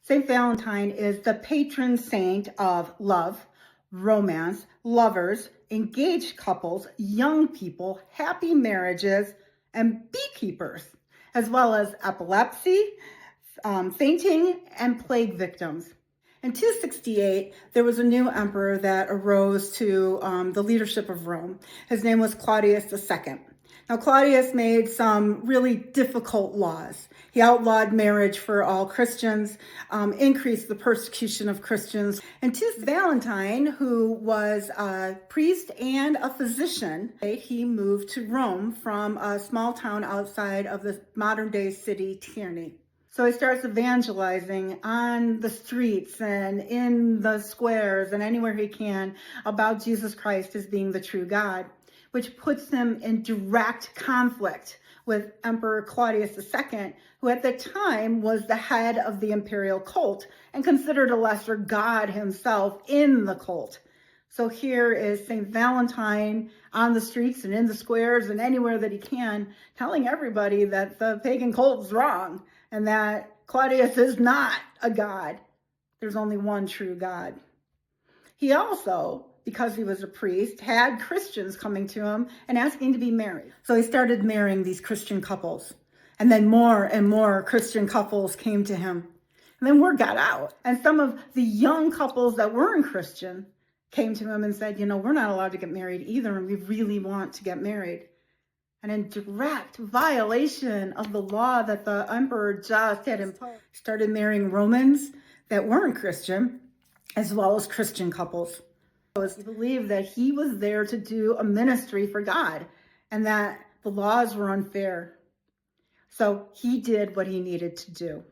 St. Valentine is the patron saint of love, romance, lovers, engaged couples, young people, happy marriages, and beekeepers, as well as epilepsy, fainting, and plague victims. In 268, there was a new emperor that arose to the leadership of Rome. His name was Claudius II. Now, Claudius made some really difficult laws. He outlawed marriage for all Christians, increased the persecution of Christians. And St. Valentine, who was a priest and a physician, he moved to Rome from a small town outside of the modern-day city, Tierney. So he starts evangelizing on the streets and in the squares and anywhere he can about Jesus Christ as being the true God, which puts him in direct conflict with Emperor Claudius II, who at the time was the head of the imperial cult and considered a lesser god himself in the cult. So here is St. Valentine on the streets and in the squares and anywhere that he can, telling everybody that the pagan cult is wrong and that Claudius is not a god. There's only one true God. He also, because he was a priest, had Christians coming to him and asking to be married. So he started marrying these Christian couples. And then more and more Christian couples came to him. And then word got out. And some of the young couples that weren't Christian came to him and said, we're not allowed to get married either, and we really want to get married. And in direct violation of the law that the emperor just had imposed, started marrying Romans that weren't Christian, as well as Christian couples. He believed that he was there to do a ministry for God and that the laws were unfair. So he did what he needed to do,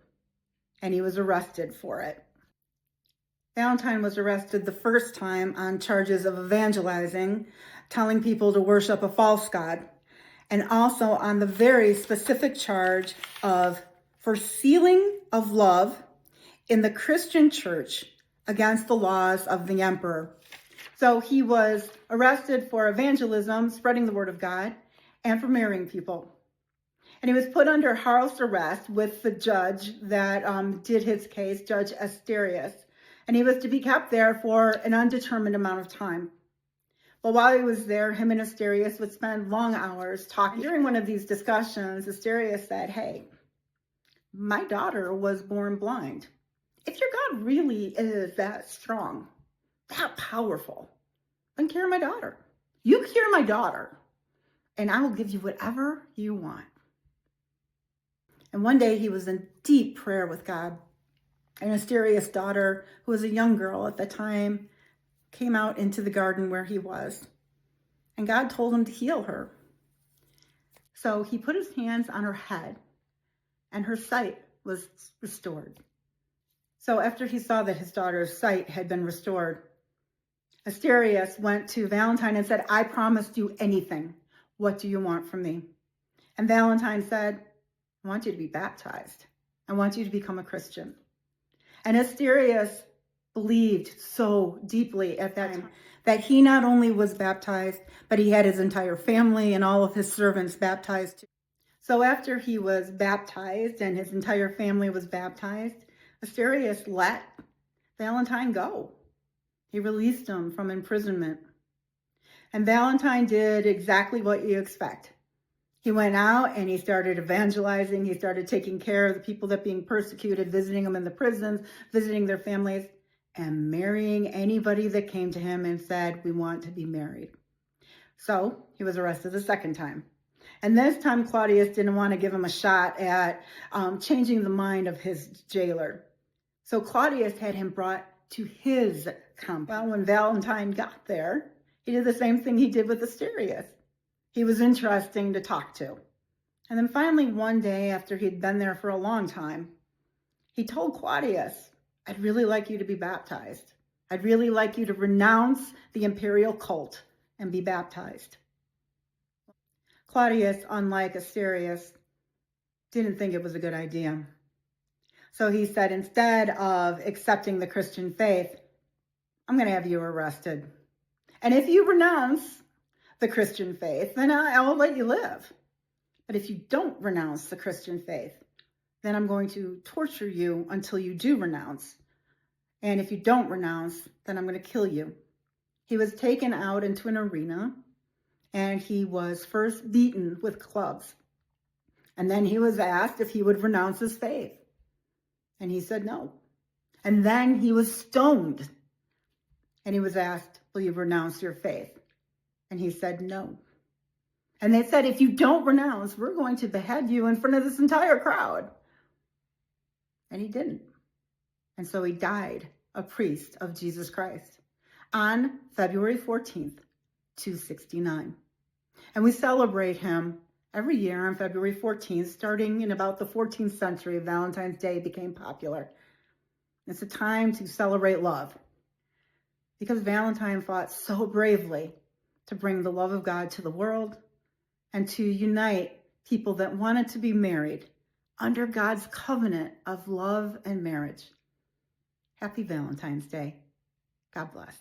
and he was arrested for it. Valentine was arrested the first time on charges of evangelizing, telling people to worship a false god, and also on the very specific charge of for sealing of love in the Christian church against the laws of the emperor. So he was arrested for evangelism, spreading the word of God, and for marrying people. And he was put under house arrest with the judge that did his case, Judge Asterius. And he was to be kept there for an undetermined amount of time. But while he was there, him and Asterius would spend long hours talking. During one of these discussions, Asterius said, "Hey, my daughter was born blind. If your God really is that strong, that powerful, then cure my daughter. You cure my daughter, and I will give you whatever you want." And one day he was in deep prayer with God. And Asterius' daughter, who was a young girl at the time, came out into the garden where he was. And God told him to heal her. So he put his hands on her head, and her sight was restored. So after he saw that his daughter's sight had been restored, Asterius went to Valentine and said, "I promised you anything. What do you want from me?" And Valentine said, "I want you to be baptized. I want you to become a Christian." And Asterius believed so deeply at that time that he not only was baptized, but he had his entire family and all of his servants baptized too. So after he was baptized and his entire family was baptized, Asterius let Valentine go. He released him from imprisonment. And Valentine did exactly what you expect. He went out and he started evangelizing. He started taking care of the people that were being persecuted, visiting them in the prisons, visiting their families, and marrying anybody that came to him and said, "We want to be married." So he was arrested a second time. And this time Claudius didn't want to give him a shot at changing the mind of his jailer. So Claudius had him brought to his compound. When Valentine got there, he did the same thing he did with Asterius. He was interesting to talk to. And then finally, one day after he'd been there for a long time, he told Claudius, "I'd really like you to be baptized. I'd really like you to renounce the imperial cult and be baptized." Claudius, unlike Asterius, didn't think it was a good idea. So he said, "Instead of accepting the Christian faith, I'm going to have you arrested. And if you renounce the Christian faith, then I'll let you live. But if you don't renounce the Christian faith, then I'm going to torture you until you do renounce. And if you don't renounce, then I'm going to kill you. He was taken out into an arena, and he was first beaten with clubs. And then he was asked if he would renounce his faith. And he said no. And then he was stoned. And he was asked, will you renounce your faith? And he said no. And they said, if you don't renounce, we're going to behead you in front of this entire crowd. And he didn't. And so he died a priest of Jesus Christ on February 14th, 269. And we celebrate him every year on February 14th, starting in about the 14th century. Valentine's Day became popular. It's a time to celebrate love, because Valentine fought so bravely to bring the love of God to the world and to unite people that wanted to be married under God's covenant of love and marriage. Happy Valentine's Day. God bless.